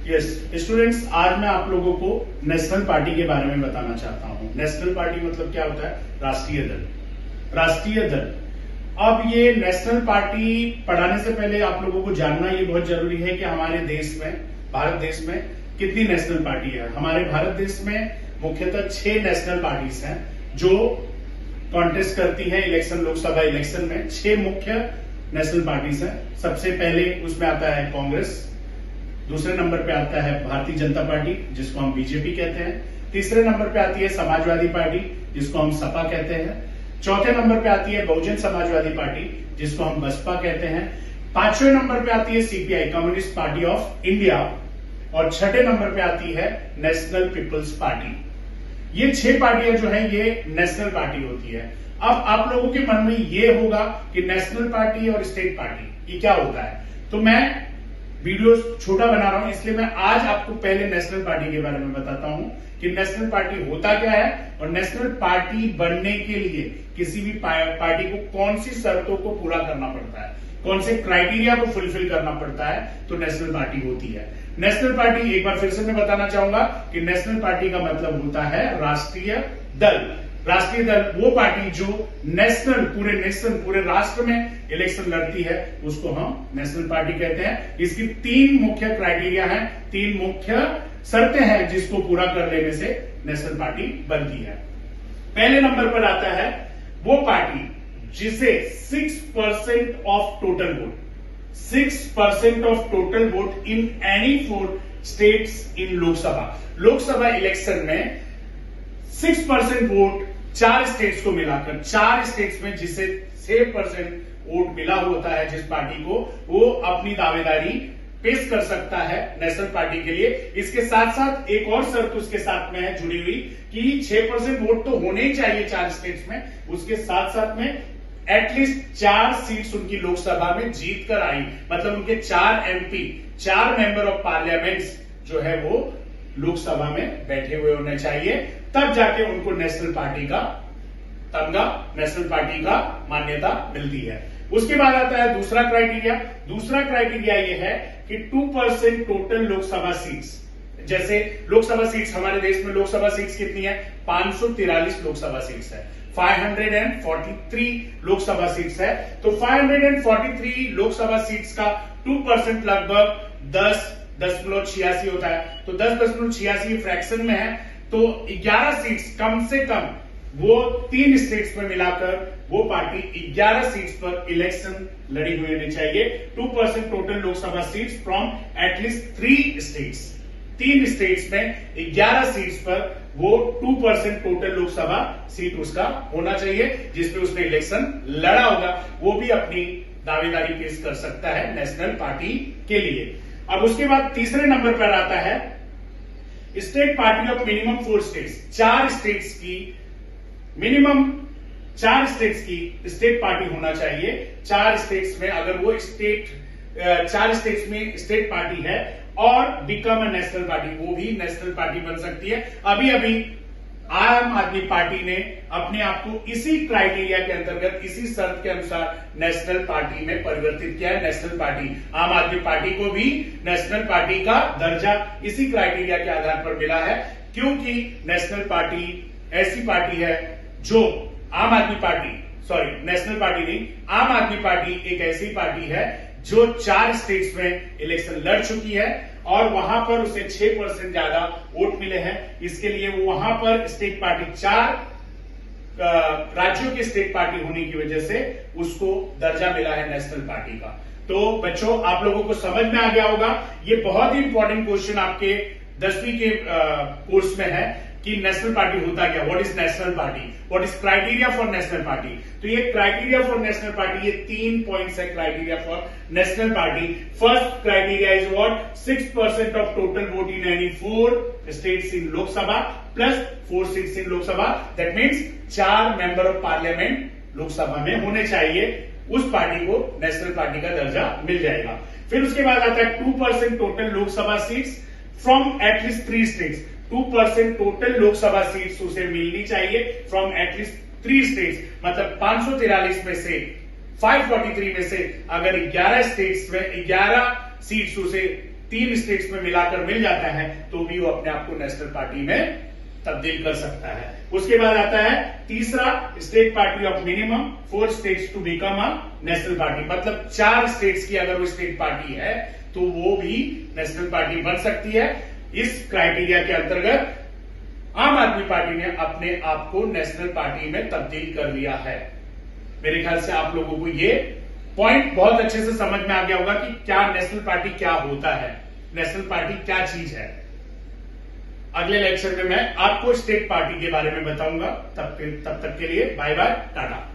Yes students, आज मैं आप लोगों को नेशनल पार्टी के बारे में बताना चाहता हूं। नेशनल पार्टी मतलब क्या होता है? राष्ट्रीय दल। राष्ट्रीय दल। अब ये नेशनल पार्टी पढ़ाने से पहले आप लोगों को जानना ये बहुत जरूरी है कि हमारे देश में, भारत देश में कितनी नेशनल पार्टी है। हमारे भारत देश में मुख्यतः 6 नेशनल पार्टीज हैं जो कॉन्टेस्ट करती हैं इलेक्शन, लोकसभा इलेक्शन में। 6 मुख्य नेशनल पार्टीज हैं। सबसे पहले उसमें आता है कांग्रेस, दूसरे नंबर पे आता है भारतीय जनता पार्टी जिसको हम बीजेपी कहते हैं, तीसरे नंबर पे आती है समाजवादी पार्टी जिसको हम सपा कहते हैं, चौथे नंबर पे आती है बहुजन समाजवादी पार्टी जिसको हम बसपा कहते हैं, 5वें नंबर पे आती है CPI communist party of India और 6ठे नंबर पे आती है नेशनल पीपल्स पार्टी। ये 6 पार्टियां जो है ये नेशनल पार्टी होती है। अब आप लोगों के मन में ये होगा कि नेशनल पार्टी और स्टेट पार्टी ये क्या होता है, तो मैं वीडियो छोटा बना रहा हूं, इसलिए मैं आज आपको पहले नेशनल पार्टी के बारे में बताता हूं कि नेशनल पार्टी होता क्या है और नेशनल पार्टी बनने के लिए किसी भी पार्टी को कौन सी शर्तों को पूरा करना पड़ता है, कौन से क्राइटेरिया को फुलफिल करना पड़ता है तो नेशनल पार्टी होती है। नेशनल पार्टी एक बार फिर से मैं बताना चाहूंगा कि नेशनल पार्टी का मतलब होता है राष्ट्रीय दल। राष्ट्रीय दल वो पार्टी जो नेशनल, पूरे राष्ट्र में इलेक्शन लड़ती है उसको हम नेशनल पार्टी कहते हैं। इसकी 3 मुख्य क्राइटेरिया हैं, 3 मुख्य शर्तें हैं जिसको पूरा कर लेने से नेशनल पार्टी बनती है। पहले नंबर पर आता है वो पार्टी जिसे 6% of total vote, 6% of total vote in any 4 states in Lok Sabha election में 6% वोट 4 स्टेट्स को मिलाकर, 4 स्टेट्स में जिसे 6% वोट मिला होता है जिस पार्टी को, वो अपनी दावेदारी पेश कर सकता है नेशनल पार्टी के लिए। इसके साथ साथ एक और शर्त उसके साथ में है जुड़ी हुई कि 6% वोट तो होने ही चाहिए 4 स्टेट्स में, उसके साथ साथ में एटलीस्ट 4 सीट्स उनकी लोकसभा में जीत कर आई, मतलब उनके 4 एमपी, 4 मेंबर ऑफ पार्लियामेंट्स जो है वो लोकसभा में बैठे हुए होने चाहिए, तब जाके उनको नेशनल पार्टी का तमगा, नेशनल पार्टी का मान्यता मिलती है। उसके बाद आता है दूसरा क्राइटेरिया। दूसरा क्राइटेरिया यह है कि 2% टोटल लोकसभा सीट्स, जैसे लोकसभा सीट्स हमारे देश में लोकसभा सीट्स कितनी है? 543 लोकसभा सीट्स है, 543 लोकसभा सीट्स है। तो 543 लोकसभा सीट्स का 2% लगभग 10.86 होता है। तो 10.86 फ्रैक्शन में है, तो 11 सीट्स कम से कम वो 3 स्टेट्स में मिलाकर वो पार्टी 11 सीट्स पर इलेक्शन लड़ी हुई होनी चाहिए। 2% total Lok Sabha seats from at least 3 states, 3 states में 11 सीट्स पर वो 2% टोटल लोकसभा सीट उसका होना चाहिए जिसपे उसने इलेक्शन लड़ा होगा, वो भी अपनी दावेदारी पेश कर सकता है नेशनल पार्टी के लिए। अब उसके बाद तीसरे नंबर पर आता है state party of minimum 4 states. 4 states की मिनिमम 4 स्टेट्स की स्टेट पार्टी होना चाहिए। 4 स्टेट्स में अगर वो 4 स्टेट्स में स्टेट पार्टी है और बिकम अ नेशनल पार्टी, वो भी नेशनल पार्टी बन सकती है। अभी अभी आम आदमी पार्टी ने अपने आप को इसी क्राइटेरिया के अंतर्गत, इसी शर्त के अनुसार नेशनल पार्टी में परिवर्तित किया है। नेशनल पार्टी, आम आदमी पार्टी को भी नेशनल पार्टी का दर्जा इसी क्राइटेरिया के आधार पर मिला है, क्योंकि नेशनल पार्टी ऐसी पार्टी है जो नेशनल पार्टी नहीं, आम आदमी पार्टी एक ऐसी पार्टी है जो 4 स्टेट्स में इलेक्शन लड़ चुकी है और वहां पर उसे 6% ज्यादा वोट मिले हैं। इसके लिए वो वहां पर स्टेट पार्टी, 4 राज्यों की स्टेट पार्टी होने की वजह से उसको दर्जा मिला है नेशनल पार्टी का। तो बच्चों, आप लोगों को समझ में आ गया होगा, ये बहुत ही इंपॉर्टेंट क्वेश्चन आपके 10वीं के कोर्स में है कि नेशनल पार्टी होता क्या, what is national party, what is criteria for national party. तो ये क्राइटेरिया फॉर नेशनल पार्टी, ये 3 पॉइंट्स है criteria for national party. First criteria is what? 6% of total vote in any 4 states in Lok Sabha plus 4 seats in Lok Sabha. That means 4 member of parliament Lok Sabha में होने चाहिए, उस party को national party का दर्जा मिल जाएगा। फिर उसके बाद आता है 2% total Lok Sabha seats from at least 3 states. 2% total Lok Sabha seats उसे मिलनी चाहिए फ्रॉम एटलीस्ट 3 स्टेट्स, मतलब 543 में से 543 में से अगर 11 स्टेट्स में 11 सीट्स उसे 3 स्टेट्स में मिलाकर मिल जाता है तो भी वो अपने आप को नेशनल पार्टी में तब्दील कर सकता है। उसके बाद आता है तीसरा, state party of minimum 4 states to become a national party, मतलब 4 स्टेट्स की अगर वो स्टेट पार्टी है तो वो भी नेशनल पार्टी बन सकती है। इस क्राइटेरिया के अंतर्गत आम आदमी पार्टी ने अपने आप को नेशनल पार्टी में तब्दील कर लिया है। मेरे ख्याल से आप लोगों को ये पॉइंट बहुत अच्छे से समझ में आ गया होगा कि क्या नेशनल पार्टी क्या होता है, नेशनल पार्टी क्या चीज है। अगले लेक्चर में मैं आपको स्टेट पार्टी के बारे में बताऊंगा। तब तक के लिए बाय बाय, टाटा।